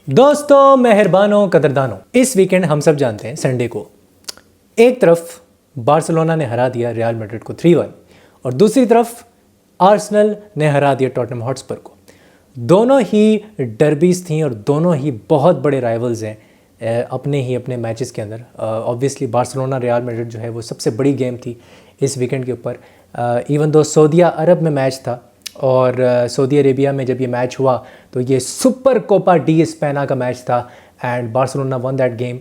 दोस्तों, मेहरबानों, कदरदानों, इस वीकेंड हम सब जानते हैं संडे को एक तरफ बार्सिलोना ने हरा दिया रियल मैड्रिड को 3-1 और दूसरी तरफ आर्सेनल ने हरा दिया टॉटनहम हॉटस्पर को। दोनों ही डर्बीज थी और दोनों ही बहुत बड़े राइवल्स हैं अपने ही अपने मैचेस के अंदर। ऑब्वियसली बार्सिलोना रियल मैड्रिड जो है वो सबसे बड़ी गेम थी इस वीकेंड के ऊपर। इवन दो सऊदी अरब में मैच था और सऊदी अरेबिया में जब ये मैच हुआ तो ये सुपर कोपा डी स्पेना का मैच था and Barcelona one that game.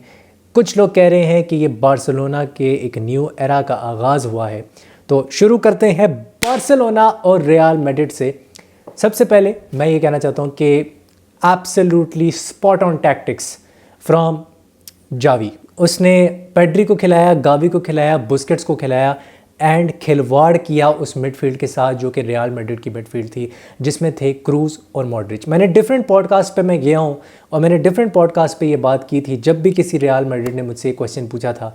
कुछ लोग कह रहे हैं कि ये बार्सिलोना के एक न्यू एरा का आगाज़ हुआ है। तो शुरू करते हैं बार्सिलोना और रियल मैड्रिड से। सबसे पहले मैं ये कहना चाहता हूँ कि absolutely spot on tactics from Xavi. उसने पेड्री को खिलाया, गावी को खिलाया, बुस्केट्स को खिलाया एंड खिलवाड़ किया उस मिडफील्ड के साथ जो कि रियल मैड्रिड की मिडफील्ड थी, जिसमें थे क्रूज और मॉड्रिच। मैंने डिफरेंट पॉडकास्ट पे मैं गया हूँ और मैंने डिफरेंट पॉडकास्ट पे ये बात की थी जब भी किसी रियल मैड्रिड ने मुझसे क्वेश्चन पूछा था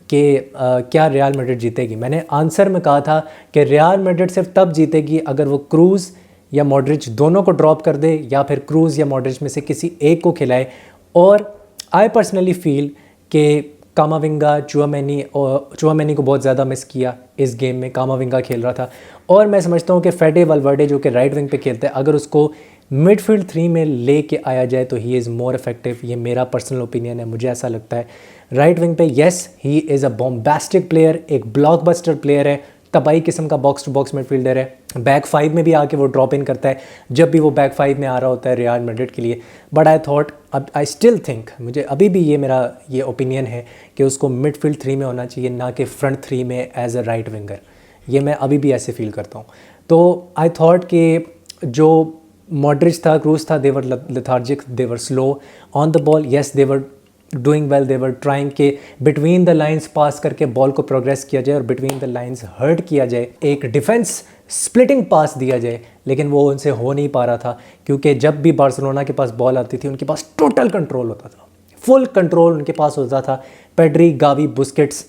कि क्या रियल मैड्रिड जीतेगी। मैंने आंसर में कहा था कि रियल मैड्रिड सिर्फ तब जीतेगी अगर वो क्रूज या मॉड्रिच दोनों को ड्रॉप कर दे या फिर क्रूज या मॉड्रिच में से किसी एक को खिलाए। और आई पर्सनली फील कि कामाविंगा चुआमेनी को बहुत ज़्यादा मिस किया इस गेम में। कामाविंगा खेल रहा था और मैं समझता हूँ कि फेडे वलवर्डे जो कि राइट विंग पे खेलता है, अगर उसको मिडफील्ड 3 में लेके आया जाए तो ही इज़ मोर इफेक्टिव। ये मेरा पर्सनल ओपिनियन है, मुझे ऐसा लगता है। राइट विंग पे yes he is a bombastic player, एक ब्लॉकबस्टर प्लेयर है, तबाही किस्म का बॉक्स टू बॉक्स मिडफील्डर है। बैक 5 में भी आके वो ड्रॉप इन करता है जब भी वो बैक 5 में आ रहा होता है रियल मैड्रिड के लिए। बट आई थॉट, अब आई स्टिल थिंक, मुझे अभी भी ये मेरा ये ओपिनियन है कि उसको मिडफील्ड 3 में होना चाहिए, ना कि फ्रंट 3 में एज अ राइट विंगर। ये मैं अभी भी ऐसे फील करता हूँ। तो आई थॉट कि जो मॉड्रिच था, क्रूज था, they're lethargic, they're slow on the ball. Yes they're doing well, they're trying के बिटवीन द लाइंस पास करके बॉल को प्रोग्रेस किया जाए और बिटवीन द लाइंस हर्ट किया जाए, एक डिफेंस स्प्लिटिंग पास दिया जाए, लेकिन वो उनसे हो नहीं पा रहा था क्योंकि जब भी बार्सिलोना के पास बॉल आती थी उनके पास टोटल कंट्रोल होता था, फुल कंट्रोल उनके पास होता था। पेड्री, गावी, बुस्केट्स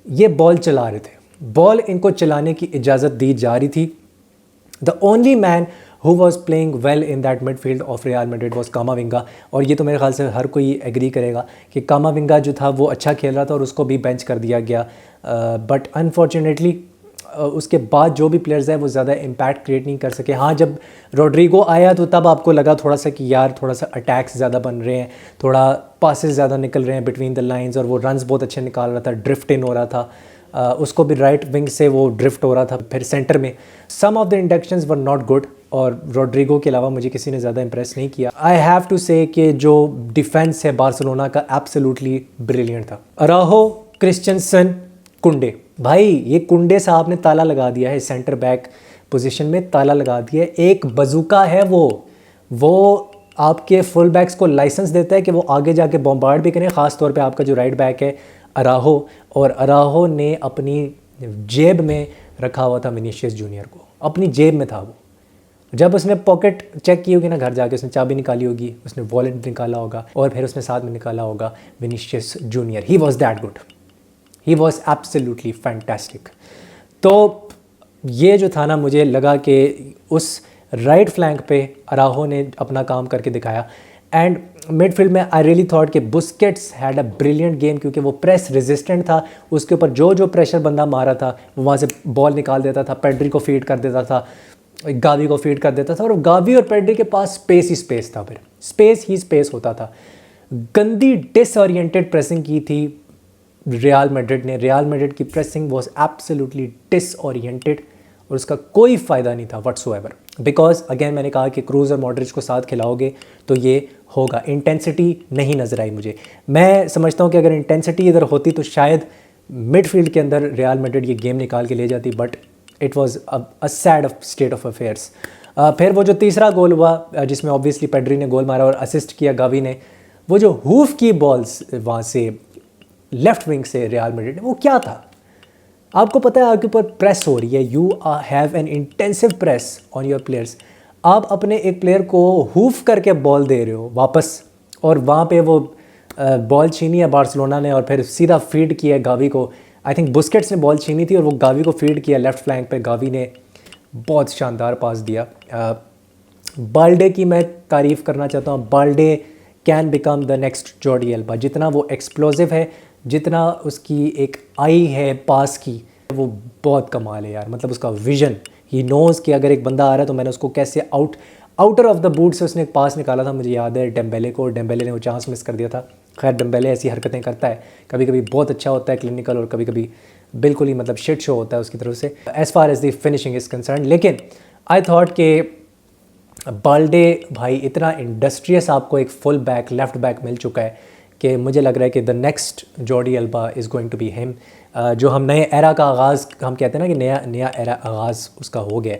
ये बॉल चला रहे थे, बॉल इनको चलाने की इजाज़त दी जा रही थी। The only man who was playing well in that midfield of Real Madrid was कामाविंगा। और ये तो मेरे ख्याल से हर कोई एग्री करेगा कि कामाविंगा जो था वो अच्छा खेल रहा था और उसको भी बेंच कर दिया गया। बट अनफॉर्चुनेटली उसके बाद जो भी प्लेयर्स हैं वो ज़्यादा इम्पैक्ट क्रिएट नहीं कर सके। हाँ, जब रोड्रिगो आया तो तब आपको लगा थोड़ा सा कि यार थोड़ा सा अटैक्स ज़्यादा बन रहे हैं, थोड़ा पासेस ज़्यादा निकल रहे हैं बिटवीन द लाइंस और वो रन्स बहुत अच्छे निकाल रहा था, ड्रिफ्ट इन हो रहा था। उसको भी राइट विंग से वो ड्रिफ्ट हो रहा था। फिर सेंटर में some of the inductions were not good और रोड्रिगो के अलावा मुझे किसी ने ज़्यादा इंप्रेस नहीं किया। आई हैव टू से कि जो डिफेंस है बार्सिलोना का एब्सोल्युटली ब्रिलियंट था। अराहो, क्रिस्टियनसन, कुंडे, भाई ये कुंडे साहब ने ताला लगा दिया है सेंटर बैक पोजीशन में, ताला लगा दिया है। एक बजूका है वो आपके फुल बैक्स को लाइसेंस देता है कि वो आगे जाके बॉम्बार्ड भी करें, ख़ास तौर पे आपका जो राइट बैक है अराहो। और अराहो ने अपनी जेब में रखा हुआ था विनीशियस जूनियर को, अपनी जेब में था वो। जब उसने पॉकेट चेक की होगी ना घर जाके, उसने चाबी निकाली होगी, उसने वॉलेट निकाला होगा और फिर उसने साथ में निकाला होगा Vinicius junior. He was that good, he was absolutely fantastic. तो ये जो था ना, मुझे लगा कि उस राइट फ्लैंक पे अराहो ने अपना काम करके दिखाया। एंड मिडफील्ड में आई रियली थॉट कि Busquets had a brilliant game क्योंकि वो प्रेस रेजिस्टेंट था। उसके ऊपर जो प्रेशर बंदा मारा था वो वहाँ से बॉल निकाल देता था, पेड्री को फीड कर देता था, गावी को फीड कर देता था और गावी और पेड्री के पास स्पेस ही स्पेस था, फिर स्पेस ही स्पेस होता था। गंदी डिसओरिएंटेड प्रेसिंग की थी रियल मैड्रिड ने। रियल मैड्रिड की प्रेसिंग वॉज एब्सोल्युटली डिसओरिएंटेड और उसका कोई फ़ायदा नहीं था व्हाट्सोएवर। बिकॉज अगेन मैंने कहा कि क्रूज और मॉड्रिच को साथ खिलाओगे तो ये होगा। इंटेंसिटी नहीं नज़र आई मुझे। मैं समझता हूँ कि अगर इंटेंसिटी इधर होती तो शायद मिडफील्ड के अंदर रियल मैड्रिड ये गेम निकाल के ले जाती, but it was a sad state of affairs. फिर वो जो तीसरा गोल हुआ जिसमें ऑब्वियसली पेड्री ने गोल मारा और असिस्ट किया गावी ने, वो जो हूफ की बॉल्स वहाँ से लेफ्ट विंग से रियल मैड्रिड ने, वो क्या था? आपको पता है आपके ऊपर प्रेस हो रही है, you have an intensive press on your players. आप अपने एक प्लेयर को हूफ करके बॉल दे रहे हो वापस और वहाँ पे वो बॉल छीनी है बार्सिलोना ने और फिर सीधा फीड किया गावी को। आई थिंक बुस्केट्स ने बॉल छीनी थी और वो गावी को फीड किया लेफ्ट फ्लैंक पे। गावी ने बहुत शानदार पास दिया। बाल्डे की मैं तारीफ़ करना चाहता हूँ। Balde can become the next Jordi Elba. जितना वो एक्सप्लोसिव है, जितना उसकी एक आई है पास की, वो बहुत कमाल है यार। मतलब उसका विजन, ही नोज़ कि अगर एक बंदा आ रहा है तो मैंने उसको कैसे आउटर ऑफ द बूट से उसने एक पास निकाला था। मुझे याद है डेम्बेले को, डेम्बेले ने वो चांस मिस कर दिया था। खैर डेम्बेले ऐसी हरकतें करता है, कभी कभी बहुत अच्छा होता है क्लिनिकल, और कभी कभी बिल्कुल ही मतलब शिट शो होता है उसकी तरफ से as far as the finishing is concern. लेकिन आई थॉट कि बाल्डे भाई इतना इंडस्ट्रियस आपको एक फुल बैक, लेफ्ट बैक मिल चुका है कि मुझे लग रहा है कि the next Jordi Alba is going to be him. जो हम नए एरा का आगाज़ हम कहते हैं ना कि नया एरा आगाज़ उसका हो गया।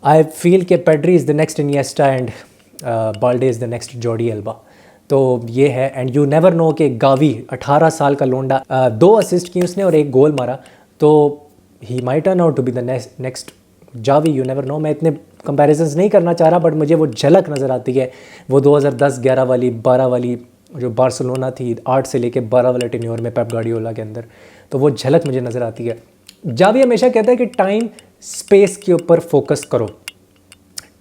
आई फील कि Pedri is the next Iniesta and Balde is the next Jordi Elba. तो ये है। एंड यू नेवर नो कि गावी 18 साल का लोंडा, 2 असिस्ट की उसने और 1 गोल मारा, तो he might turn out to be the next Xavi. You never know. मैं इतने कंपैरिजंस नहीं करना चाह रहा, बट मुझे वो झलक नज़र आती है, वो 2010-11 वाली 12 वाली जो बार्सिलोना थी 8 से लेके 12 वाले टेन्योर में पेप गार्डियोला के अंदर, तो वो झलक मुझे नज़र आती है। जावी हमेशा कहता है कि टाइम स्पेस के ऊपर फोकस करो।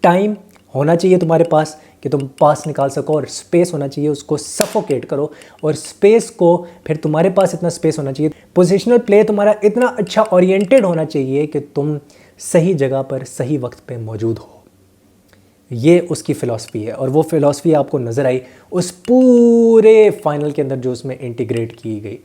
टाइम होना चाहिए तुम्हारे पास कि तुम पास निकाल सको, और स्पेस होना चाहिए, उसको सफोकेट करो। और स्पेस को फिर तुम्हारे पास इतना स्पेस होना चाहिए, पोजिशनल प्ले तुम्हारा इतना अच्छा ओरिएंटेड होना चाहिए कि तुम सही जगह पर सही वक्त पे मौजूद हो। ये उसकी फ़िलासफ़ी है, और वो फ़िलासफ़ी आपको नज़र आई उस पूरे फाइनल के अंदर जो उसमें इंटीग्रेट की गई।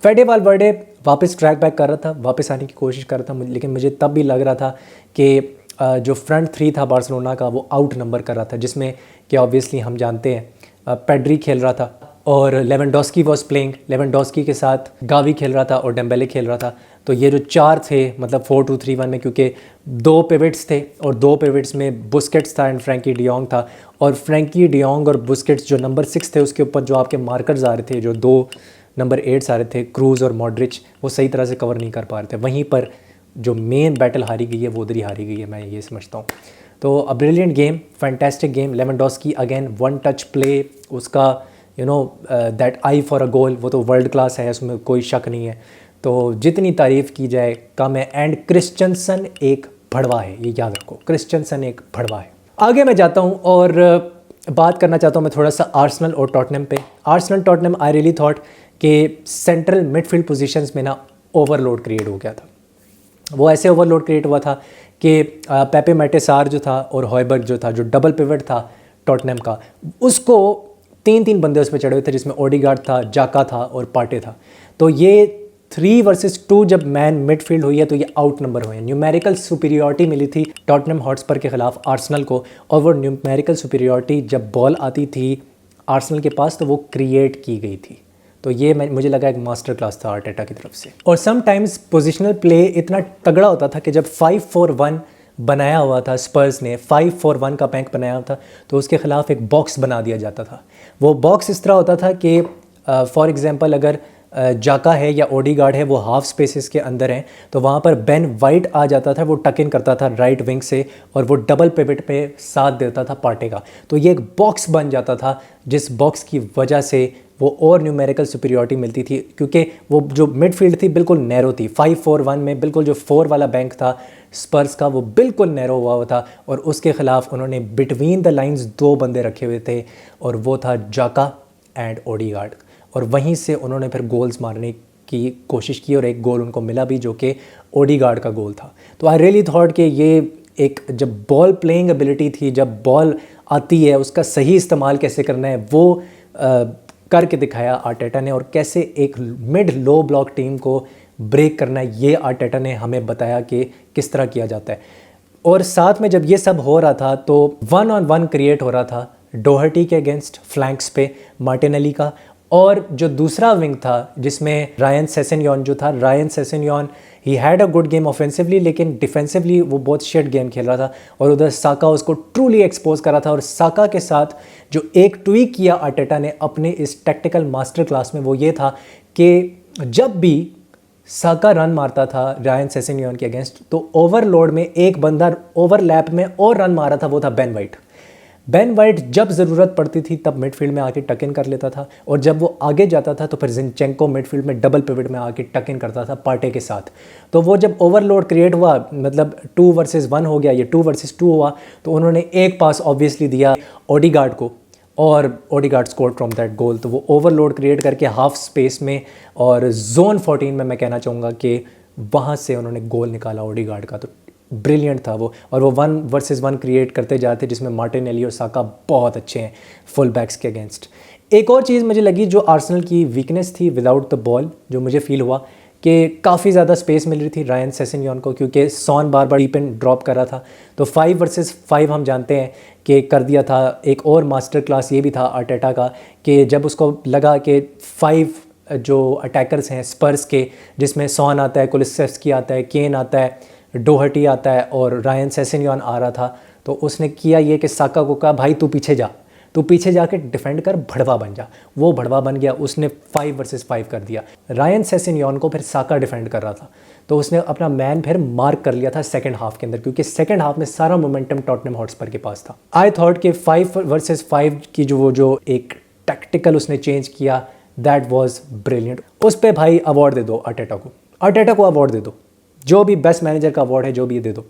फेडे वालवर्डे वापस ट्रैक बैक कर रहा था, वापस आने की कोशिश कर रहा था, लेकिन मुझे तब भी लग रहा था कि जो फ्रंट 3 था बार्सिलोना का वो आउट नंबर कर रहा था, जिसमें कि ऑब्वियसली हम जानते हैं पेड्री खेल रहा था और लेवेंडोस्की वॉज प्लेइंग, लेवेंडोस्की के साथ गावी खेल रहा था और डेम्बेले खेल रहा था। तो ये जो 4 थे, मतलब 4-2-3-1 में, क्योंकि 2 पिवट्स थे और 2 पिवट्स में बुस्केट्स था एंड फ्रैंकी डियोंग था, और फ्रैंकी डियोंग और बुस्केट्स जो नंबर 6 थे उसके ऊपर जो आपके मार्कर्स आ रहे थे, जो 2 नंबर 8 आ रहे थे, क्रूज़ और मॉड्रिच, वो सही तरह से कवर नहीं कर पा रहे थे। वहीं पर जो मेन बैटल हारी गई है वो उधर ही हारी गई है, मैं ये समझता हूँ। तो a brilliant game, fantastic game. Lewandowski again 1 touch play, उसका you know that eye for a goal, वो तो वर्ल्ड क्लास है, उसमें कोई शक नहीं है। तो जितनी तारीफ़ की जाए कम है। एंड क्रिश्चियनसन एक भड़वा है, ये याद रखो, क्रिश्चियनसन एक भड़वा है। आगे मैं जाता हूँ और बात करना चाहता हूँ मैं थोड़ा सा आर्सेनल और टॉटनहम पे। Arsenal Tottenham I really thought कि सेंट्रल मिडफील्ड पोजीशंस में ना ओवरलोड क्रिएट हो गया था। वो ऐसे ओवरलोड क्रिएट हुआ था कि पेपे मैटेसार जो था और हॉयबर्ग जो था, जो डबल पिवट था टॉटनहम का, उसको 3-3 बंदे उस पर चढ़े हुए थे, जिसमें ओडिगार्ड था, जाका था और पार्टे था। तो ये 3 वर्सेस 2 जब मैन मिडफील्ड हुई है तो ये आउट नंबर हुए हैं। न्यूमेरिकल सुपीरियरिटी मिली थी टॉटनहम हॉटस्पर के खिलाफ आर्सेनल को, और वो न्यूमेरिकल सुपीरियरिटी जब बॉल आती थी आर्सेनल के पास तो वो क्रिएट की गई थी। तो ये मुझे लगा एक मास्टर क्लास था आर्टेटा की तरफ से। और समटाइम्स पोजिशनल प्ले इतना तगड़ा होता था कि जब 5-4-1 बनाया हुआ था स्पर्स ने, 5-4-1 का पैंक बनाया हुआ था, तो उसके खिलाफ एक बॉक्स बना दिया जाता था। वो बॉक्स इस तरह होता था कि फॉर एग्जांपल अगर जाका है या ओडीगार्ड है, वो हाफ स्पेसेस के अंदर हैं, तो वहाँ पर बेन वाइट आ जाता था, वो टक इन करता था राइट विंग से, और वो डबल पिवट पे साथ देता था पार्टे का। तो ये एक बॉक्स बन जाता था, जिस बॉक्स की वजह से वो और न्यूमेरिकल सुपीरियरिटी मिलती थी, क्योंकि वो जो मिडफील्ड थी बिल्कुल नैरो थी। 5-4-1 में बिल्कुल जो 4 वाला बैंक था स्पर्स का, वो बिल्कुल नैरो हुआ था, और उसके खिलाफ उन्होंने बिटवीन द लाइंस 2 बंदे रखे हुए थे, और वो था जाका एंड ओडीगार्ड। और वहीं से उन्होंने फिर गोल्स मारने की कोशिश की, और एक गोल उनको मिला भी, जो कि ओडीगार्ड का गोल था। तो आई रियली थॉट कि ये एक जब बॉल प्लेइंग एबिलिटी थी, जब बॉल आती है उसका सही इस्तेमाल कैसे करना है, वो करके दिखाया आर्टेटा ने, और कैसे एक मिड लो ब्लॉक टीम को ब्रेक करना है, ये आर्टेटा ने हमें बताया कि किस तरह किया जाता है। और साथ में जब ये सब हो रहा था तो 1-on-1 क्रिएट हो रहा था डोहर्टी के अगेंस्ट फ्लैंक्स पे मार्टिनेली का, और जो दूसरा विंग था जिसमें रायन सेसेन्योन जो था, रायन सेसेन्योन ही had a good game offensively, लेकिन डिफेंसिवली वो बहुत शिट गेम खेल रहा था, और उधर साका उसको ट्रूली एक्सपोज कर रहा था। और साका के साथ जो एक ट्वीक किया आर्टेटा ने अपने इस टैक्टिकल मास्टर क्लास में, वो ये था कि जब भी साका रन मारता था रायन सेसेन्योन के अगेंस्ट, तो ओवरलोड में एक बंदा ओवरलैप में और रन मारा था, वो था बेन वाइट। बेन वाइट जब ज़रूरत पड़ती थी तब मिडफील्ड में आके टक इन कर लेता था, और जब वो आगे जाता था तो फिर जिनचेंको मिडफील्ड में डबल पिवट में आके टक इन करता था पार्टे के साथ। तो वो जब ओवरलोड क्रिएट हुआ, मतलब 2 वर्सेस 1 हो गया, ये 2 वर्सेस 2 हुआ, तो उन्होंने एक पास ऑब्वियसली दिया ओडीगार्ड को, और Odegaard scored from that goal. तो वो ओवरलोड क्रिएट करके हाफ स्पेस में और जोन 14 में मैं कहना चाहूँगा कि वहाँ से उन्होंने गोल निकाला ओडिगार्ड का। तो ब्रिलियंट था वो, और वो 1 वर्सेस 1 क्रिएट करते जाते जिसमें मार्टिनेली और साका बहुत अच्छे हैं फुल बैक्स के अगेंस्ट। एक और चीज़ मुझे लगी जो आर्सेनल की वीकनेस थी विदाउट द बॉल, जो मुझे फील हुआ कि काफ़ी ज़्यादा स्पेस मिल रही थी रायन सेसेन्योन को, क्योंकि सॉन बार बार डीप एंड ड्रॉप कर रहा था। तो 5 वर्सेस 5 हम जानते हैं कि कर दिया था। एक और मास्टर क्लास ये भी था आर्टेटा का कि जब उसको लगा कि 5 जो अटैकर्स हैं स्पर्स के, जिसमें सॉन आता है, कुलिसेव्स्की आता है, केन आता है, डोहर्टी आता है और रायन सेसेन्योन आ रहा था, तो उसने किया ये कि साका को कहा भाई तू पीछे जा, तू पीछे जाके डिफेंड कर, भड़वा बन जा। वो भड़वा बन गया, उसने 5 वर्सेस 5 कर दिया। रायन सेसेन्योन को फिर साका डिफेंड कर रहा था, तो उसने अपना मैन फिर मार्क कर लिया था सेकंड हाफ के अंदर, क्योंकि सेकंड हाफ में सारा मोमेंटम टॉटनहम हॉटस्पर के पास था। आई थॉट कि 5 वर्सेस 5 की जो एक टैक्टिकल उसने चेंज किया, दैट वॉज ब्रिलियंट। उस पर भाई अवार्ड दे दो आर्टेटा को अवार्ड दे दो, जो भी बेस्ट मैनेजर का अवार्ड है जो भी दे दो।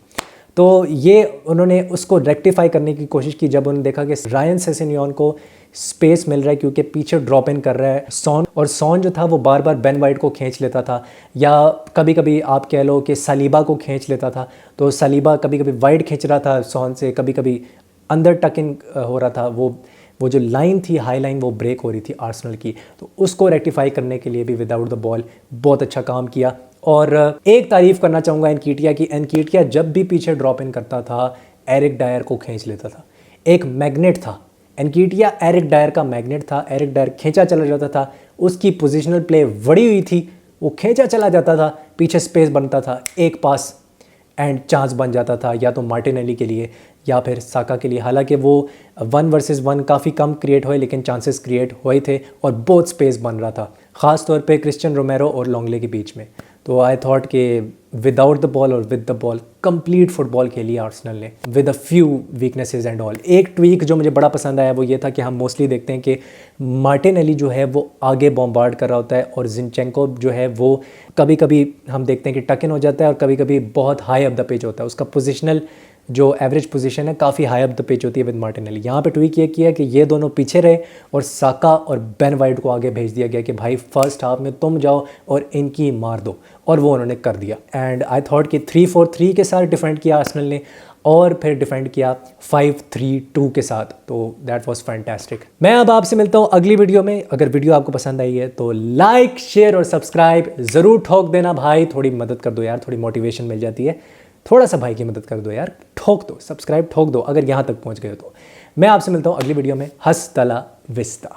तो ये उन्होंने उसको रेक्टिफाई करने की कोशिश की जब उन्होंने देखा कि रायन सेसेन्योन को स्पेस मिल रहा है क्योंकि पीछे ड्रॉप इन कर रहा है सॉन, और सॉन जो था वो बार बार बेन वाइट को खींच लेता था, या कभी कभी आप कह लो कि सलीबा को खींच लेता था। तो सलीबा कभी कभी वाइट खींच रहा था सॉन से, कभी कभी अंदर टक इन हो रहा था। वो जो लाइन थी हाई लाइन वो ब्रेक हो रही थी आर्सेनल की। तो उसको रेक्टिफाई करने के लिए भी विदाउट द बॉल बहुत अच्छा काम किया। और एक तारीफ़ करना चाहूँगा एनकीटिया की। एनकीटिया जब भी पीछे ड्रॉप इन करता था एरिक डायर को खींच लेता था, एक मैग्नेट था एनकीटिया, एरिक डायर का मैग्नेट था। एरिक डायर खींचा चला जाता था, उसकी पोजिशनल प्ले बड़ी हुई थी, वो खींचा चला जाता था, पीछे स्पेस बनता था, एक पास एंड चांस बन जाता था या तो मार्टिनेली के लिए या फिर साका के लिए। हालांकि वो 1 वर्सेस 1 काफ़ी कम क्रिएट हुए, लेकिन चांसेस क्रिएट हुए थे और बहुत स्पेस बन रहा था, ख़ास तौर पे क्रिश्चियन रोमेरो और लॉन्गले के बीच में। तो आई थॉट कि विदाउट द बॉल और with the ball complete football खेली आर्सेनल ने with a few weaknesses and all. एक ट्वीक जो मुझे बड़ा पसंद आया वो ये था कि हम मोस्टली देखते हैं कि मार्टिनेली जो है वो आगे बॉम्बार्ड कर रहा होता है और जिनचेंको जो है वो कभी कभी हम देखते हैं कि टक इन हो जाता है और कभी कभी बहुत हाई अप द पिच होता है। उसका पोजिशनल जो एवरेज पोजीशन है काफ़ी हाई अप द पिच होती है विद मार्टिनेली। यहाँ पे ट्वीक ये किया कि ये दोनों पीछे रहे और साका और बेन वाइट को आगे भेज दिया गया कि भाई फर्स्ट हाफ में तुम जाओ और इनकी मार दो, और वो उन्होंने कर दिया। एंड आई थॉट कि 3-4-3 के साथ डिफेंड किया आर्सेनल ने और फिर डिफेंड किया 5-3-2 के साथ, तो दैट वाज फैंटास्टिक। मैं अब आपसे मिलता हूँ अगली वीडियो में। अगर वीडियो आपको पसंद आई है तो लाइक शेयर और सब्सक्राइब ज़रूर ठोक देना भाई, थोड़ी मदद कर दो यार, थोड़ी मोटिवेशन मिल जाती है। थोड़ा सा भाई की मदद कर दो यार, ठोक दो सब्सक्राइब, ठोक दो अगर यहाँ तक पहुँच गए तो। मैं आपसे मिलता हूँ अगली वीडियो में। हस्तला विस्ता।